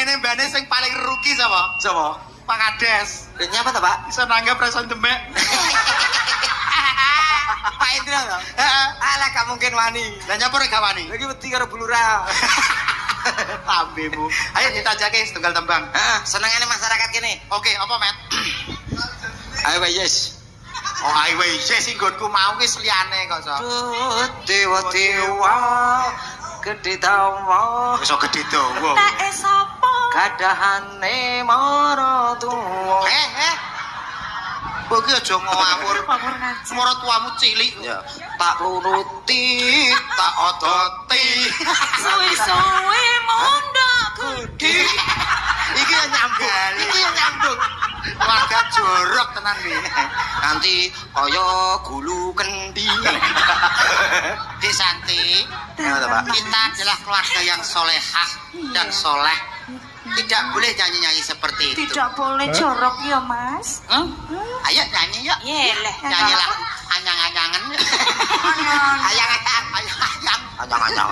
ini mbane sing paling rugi sapa? Sapa? Pak Kades. Nyapa ta, Pak? Iso nanggap reson demek. Pak Indra to? Heeh. Alah gak mungkin wani. Lah nyapa rek gak wani? Lagi wedi karo bulura. Ambemu. Ayo ditajake setunggal tembang. Heeh, senengane masyarakat kene. Oke, apa, Met? Ayo yes. Oh, ayo wis sing nggonku mau wis liyane kok, So. Dewa gede tawa. Iso gedhe dawa. Nek sapa? Kadahane maratuwa. Kowe ki aja ngawur. Ngawur ngaji. Marang tuamu cilik. Ya, tak luruti, Tak ototi. Suwi-suwi mondok Gede. Iki yang nyambung. Iki yang nyambung. Keluarga jorok tenan iki. nanti kaya gulu kendi. Desanti, Gimana, Pak? kita adalah keluarga yang solehah dan soleh. Tidak boleh nyanyi-nyanyi seperti itu. Tidak boleh jorok ya, Mas. Ayo nyanyi yuk. Yeleh. Nyanyilah anyang-anyangan. Anyan. Ayang-ayang, ayang-ayang. Anyang-anyang.